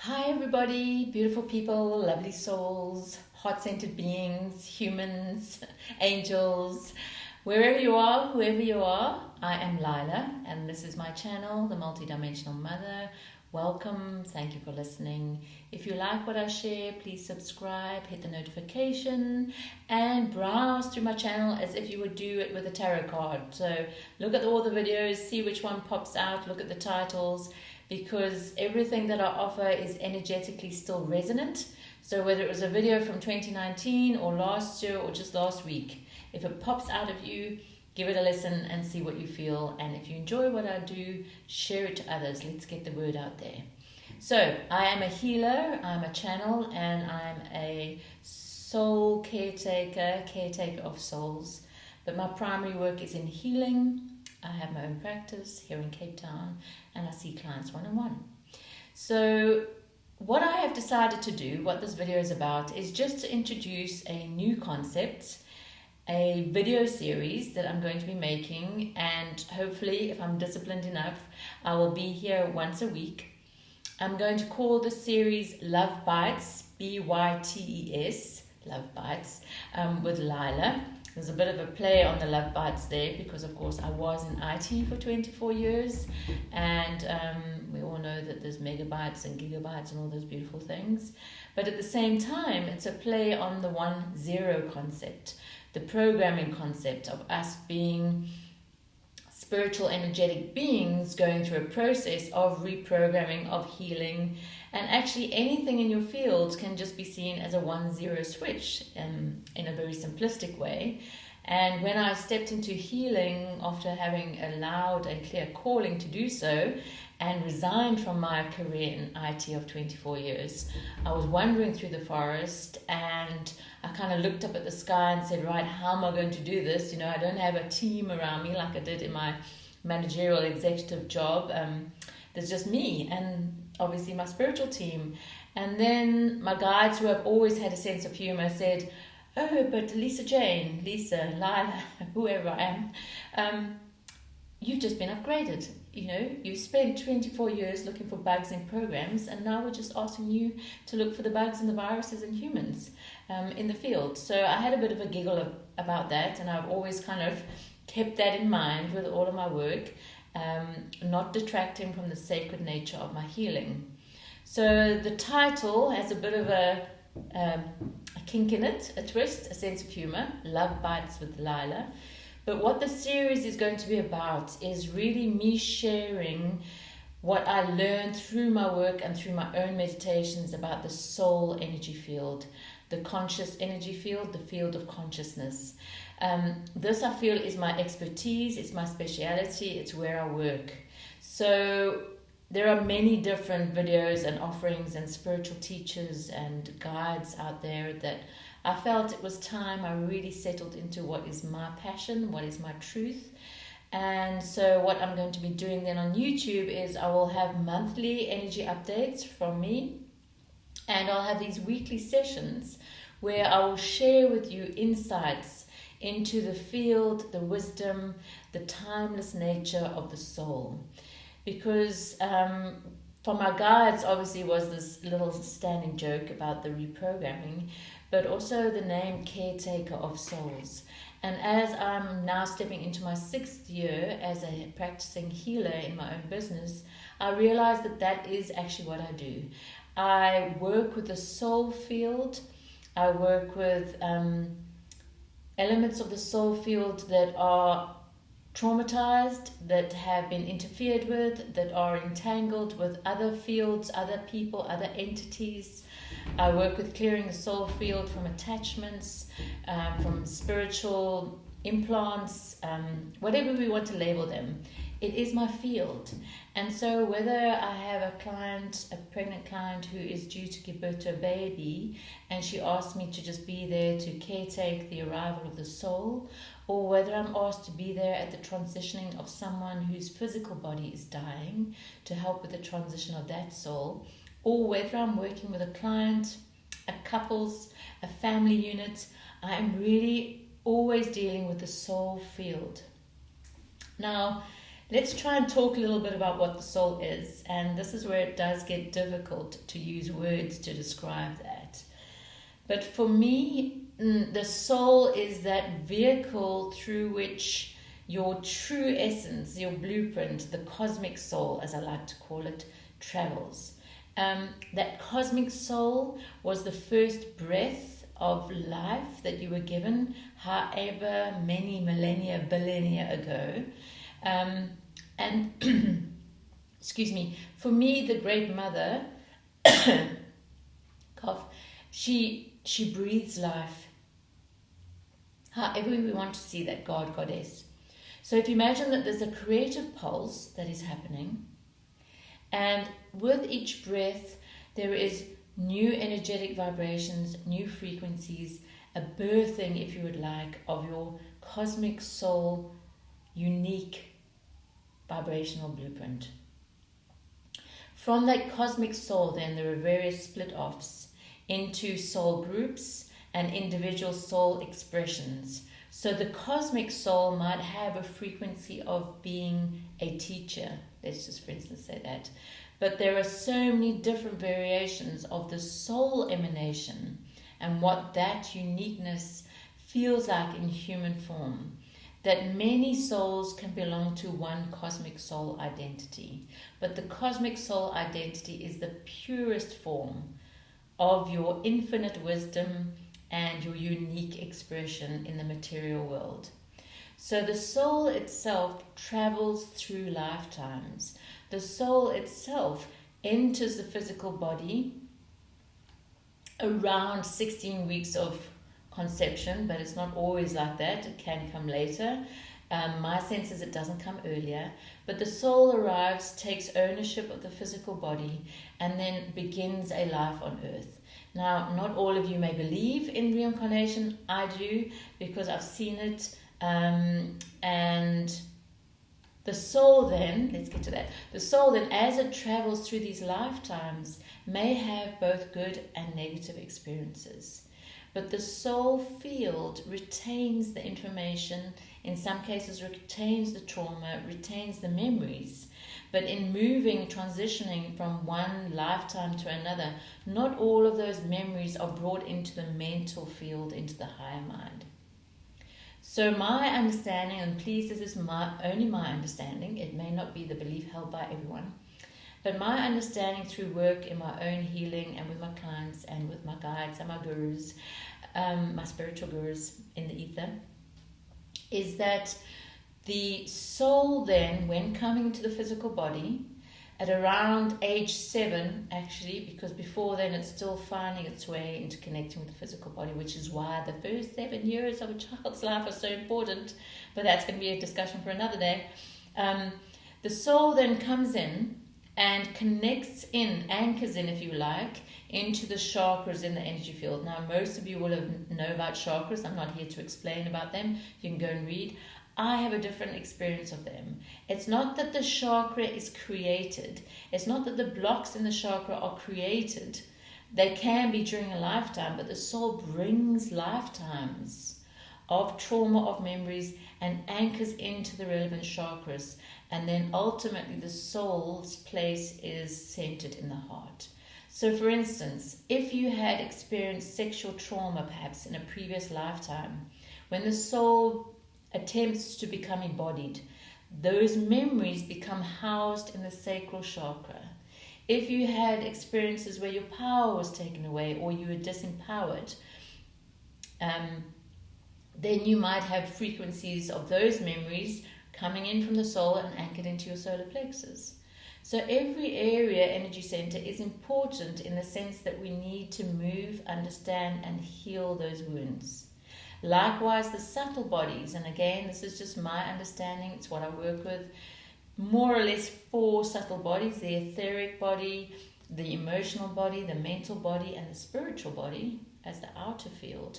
Hi, everybody, beautiful people, lovely souls, heart centered beings, humans, angels, wherever you are, whoever you are. I am Lilah, and this is my channel, The Multidimensional Mother. Welcome, thank you for listening. If you like what I share, please subscribe, hit the notification, and browse through my channel as if you would do it with a tarot card. So look at all the videos, see which one pops out, look at the titles, because everything that I offer is energetically still resonant. So whether it was a video from 2019 or last year or just last week, if it pops out of you, give it a listen and see what you feel. And if you enjoy what I do, share it to others. Let's get the word out there. So I am a healer, I'm a channel, and I'm a soul caretaker of souls. But my primary work is in healing. I have my own practice here in Cape Town, and I see clients one-on-one. So what I have decided to do, what this video is about, is just to introduce a new concept, a video series that I'm going to be making, and hopefully, if I'm disciplined enough, I will be here once a week. I'm going to call the series Love Bytes, B-Y-T-E-S, Love Bytes, with Lilah. There's a bit of a play on the Love Bytes there because, of course, I was in IT for 24 years, and we all know that there's megabytes and gigabytes and all those beautiful things. But at the same time, it's a play on the 1-0 concept, the programming concept of us being spiritual, energetic beings going through a process of reprogramming, of healing. And actually anything in your field can just be seen as a 1-0 switch in a very simplistic way. And when I stepped into healing after having a loud and clear calling to do so and resigned from my career in IT of 24 years, I was wandering through the forest and I kind of looked up at the sky and said, right, how am I going to do this? You know, I don't have a team around me like I did in my managerial executive job. There's just me and obviously my spiritual team. And then my guides, who have always had a sense of humor, said, oh, but Lisa, Lilah, whoever I am, you've just been upgraded. You know, you spent 24 years looking for bugs in programs, and now we're just asking you to look for the bugs and the viruses in humans in the field. So I had a bit of a giggle about that, and I've always kind of kept that in mind with all of my work, not detracting from the sacred nature of my healing. So the title has a bit of a kink in it, a twist, a sense of humor, Love Bites with Lilah. But what the series is going to be about is really me sharing what I learned through my work and through my own meditations about the soul energy field, the conscious energy field, the field of consciousness. This I feel is my expertise, it's my speciality, it's where I work. So there are many different videos and offerings and spiritual teachers and guides out there that I felt it was time I really settled into what is my passion, what is my truth. And so what I'm going to be doing then on YouTube is I will have monthly energy updates from me, and I'll have these weekly sessions where I will share with you insights into the field, the wisdom, the timeless nature of the soul. Because for my guides, obviously, was this little standing joke about the reprogramming, but also the name caretaker of souls. And as I'm now stepping into my 6th year as a practicing healer in my own business, I realized that that is actually what I do. I work with the soul field. I work with elements of the soul field that are traumatized, that have been interfered with, that are entangled with other fields, other people, other entities. I work with clearing the soul field from attachments, from spiritual implants, whatever we want to label them. It is my field. And so whether I have a client, a pregnant client who is due to give birth to a baby, and she asked me to just be there to caretake the arrival of the soul, or whether I'm asked to be there at the transitioning of someone whose physical body is dying to help with the transition of that soul, or whether I'm working with a client, a couples, a family unit, I am really always dealing with the soul field. Now, let's try and talk a little bit about what the soul is. And this is where it does get difficult to use words to describe that. But for me, the soul is that vehicle through which your true essence, your blueprint, the cosmic soul, as I like to call it, travels. That cosmic soul was the first breath of life that you were given, however many millennia, billennia ago. And excuse me, for me, the Great Mother, cough, she breathes life. However we want to see that God, Goddess. So if you imagine that there's a creative pulse that is happening, and with each breath there is new energetic vibrations, new frequencies, a birthing, if you would like, of your cosmic soul, unique vibrational blueprint. From that cosmic soul, then, there are various split-offs into soul groups and individual soul expressions. So the cosmic soul might have a frequency of being a teacher. Let's just, for instance, say that. But there are so many different variations of the soul emanation and what that uniqueness feels like in human form, that many souls can belong to one cosmic soul identity. But the cosmic soul identity is the purest form of your infinite wisdom and your unique expression in the material world. So the soul itself travels through lifetimes. The soul itself enters the physical body around 16 weeks of conception, but it's not always like that. It can come later. My sense is it doesn't come earlier. But the soul arrives, takes ownership of the physical body, and then begins a life on earth. Now, not all of you may believe in reincarnation. I do, because I've seen it. And the soul then, let's get to that. The soul then, as it travels through these lifetimes, may have both good and negative experiences. But the soul field retains the information, in some cases retains the trauma, retains the memories. But in moving, transitioning from one lifetime to another, not all of those memories are brought into the mental field, into the higher mind. So my understanding, and please, this is only my understanding, it may not be the belief held by everyone, but my understanding through work in my own healing and with my clients and with my guides and my gurus, my spiritual gurus in the ether, is that the soul then, when coming to the physical body, at around age 7, actually, because before then it's still finding its way into connecting with the physical body, which is why the first 7 years of a child's life are so important, but that's going to be a discussion for another day. The soul then comes in and connects in, anchors in, if you like, into the chakras in the energy field. Now, most of you will know about chakras. I'm not here to explain about them. You can go and read. I have a different experience of them. It's not that the chakra is created. It's not that the blocks in the chakra are created. They can be during a lifetime, but the soul brings lifetimes of trauma, of memories, and anchors into the relevant chakras. And then ultimately the soul's place is centered in the heart. So for instance, if you had experienced sexual trauma perhaps in a previous lifetime, when the soul attempts to become embodied, those memories become housed in the sacral chakra. If you had experiences where your power was taken away or you were disempowered, then you might have frequencies of those memories coming in from the soul and anchored into your solar plexus. So every area, energy center, is important in the sense that we need to move, understand, and heal those wounds. Likewise, the subtle bodies, and again, this is just my understanding, it's what I work with, more or less 4 subtle bodies: the etheric body, the emotional body, the mental body, and the spiritual body as the outer field,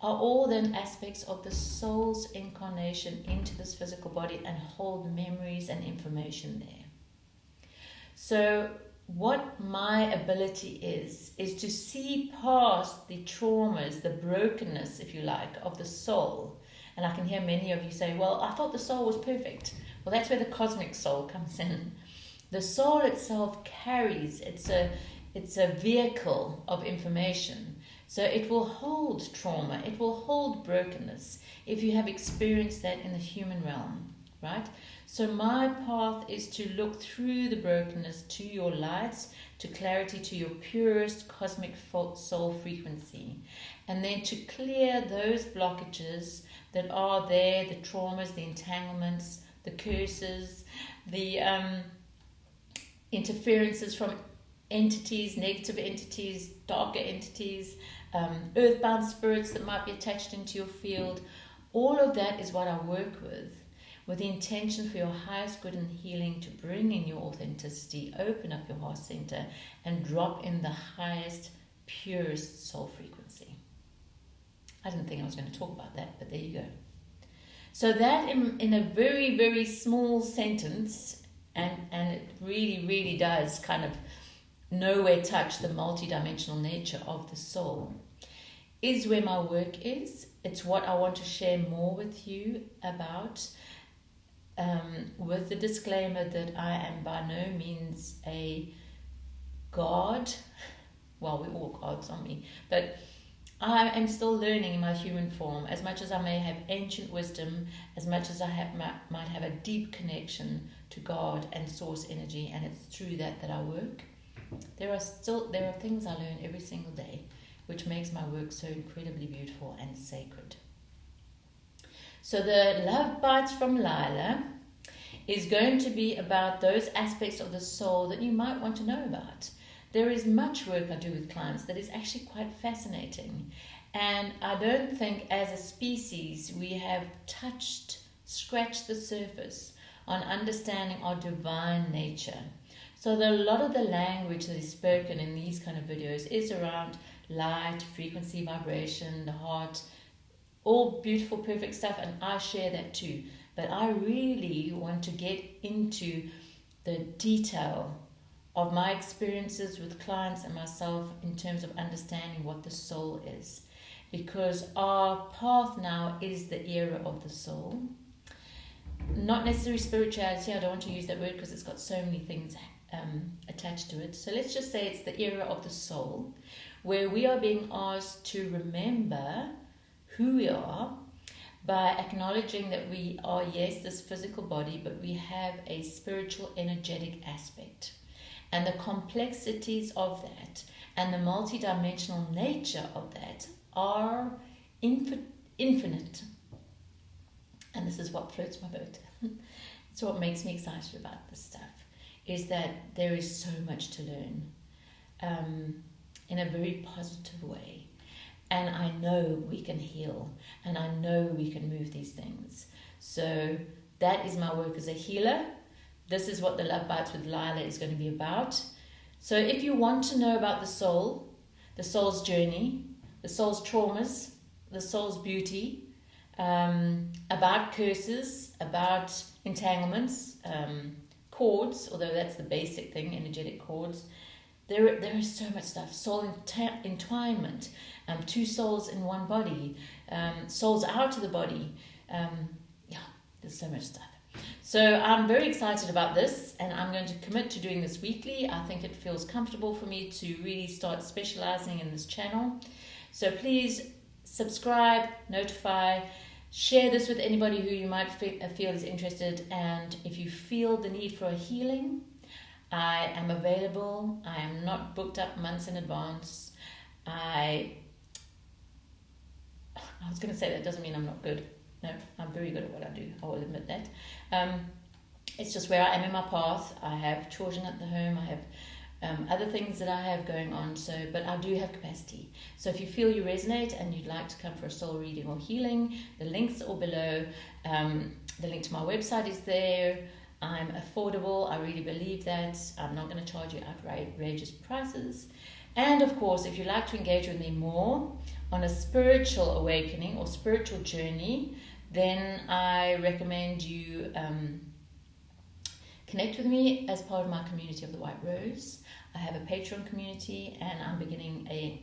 are all then aspects of the soul's incarnation into this physical body and hold memories and information there. So what my ability is to see past the traumas, the brokenness, if you like, of the soul. And I can hear many of you say, well, I thought the soul was perfect. Well, that's where the cosmic soul comes in. The soul itself carries, it's a vehicle of information. So it will hold trauma, it will hold brokenness if you have experienced that in the human realm, right? So my path is to look through the brokenness to your light, to clarity, to your purest cosmic soul frequency, and then to clear those blockages that are there, the traumas, the entanglements, the curses, the interferences from entities, negative entities, darker entities, earthbound spirits that might be attached into your field. All of that is what I work with the intention for your highest good and healing, to bring in your authenticity, open up your heart center, and drop in the highest, purest soul frequency. I didn't think I was going to talk about that, but there you go. So that in a very, very small sentence, and it really, really does kind of nowhere touch the multidimensional nature of the soul, is where my work is. It's what I want to share more with you about, with the disclaimer that I am by no means a god. Well, we're all gods, aren't we? But I am still learning in my human form. As much as I may have ancient wisdom, as much as I might have a deep connection to God and source energy, and it's through that I work, there are things I learn every single day, which makes my work so incredibly beautiful and sacred. So the Love Bytes from Lilah is going to be about those aspects of the soul that you might want to know about. There is much work I do with clients that is actually quite fascinating. And I don't think as a species we have scratched the surface on understanding our divine nature. So a lot of the language that is spoken in these kind of videos is around light, frequency, vibration, the heart, all beautiful, perfect stuff, and I share that too. But I really want to get into the detail of my experiences with clients and myself in terms of understanding what the soul is. Because our path now is the era of the soul. Not necessarily spirituality, I don't want to use that word because it's got so many things attached to it. So let's just say it's the era of the soul, where we are being asked to remember who we are by acknowledging that we are, yes, this physical body, but we have a spiritual, energetic aspect. And the complexities of that and the multidimensional nature of that are infinite. And this is what floats my boat. It's what makes me excited about this stuff, is that there is so much to learn in a very positive way. And I know we can heal, and I know we can move these things. So that is my work as a healer. This is what the Love Bytes with Lilah is going to be about. So if you want to know about the soul's journey, the soul's traumas, the soul's beauty, about curses, about entanglements, cords, although that's the basic thing, energetic cords, there is so much stuff. Soul entwinement, two souls in one body, souls out of the body. There's so much stuff. So I'm very excited about this, and I'm going to commit to doing this weekly. I think it feels comfortable for me to really start specializing in this channel. So please subscribe, notify, share this with anybody who you might feel is interested. And if you feel the need for a healing, I am available. I am not booked up months in advance. I was going to say that doesn't mean I'm not good. No, I'm very good at what I do. I will admit that. It's just where I am in my path. I have children at the home. I have other things that I have going on. But I do have capacity. So if you feel you resonate and you'd like to come for a soul reading or healing, the links are below. The link to my website is there. I'm affordable. I really believe that. I'm not going to charge you outrageous prices. And of course, if you'd like to engage with me more on a spiritual awakening or spiritual journey, then I recommend you connect with me as part of my community of the White Rose. I have a Patreon community, and I'm beginning a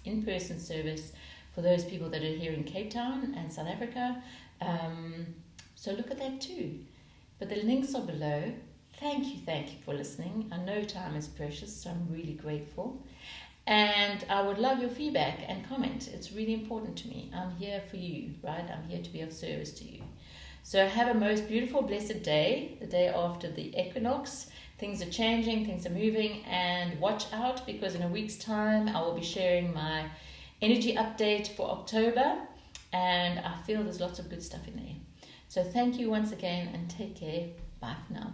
in-person service for those people that are here in Cape Town and South Africa. So look at that too. But the links are below. Thank you for listening. I know time is precious, so I'm really grateful. And I would love your feedback and comment. It's really important to me. I'm here for you, right? I'm here to be of service to you. So have a most beautiful, blessed day, the day after the equinox. Things are changing, things are moving, and watch out because in a week's time I will be sharing my energy update for October, and I feel there's lots of good stuff in there. So thank you once again and take care. Bye for now.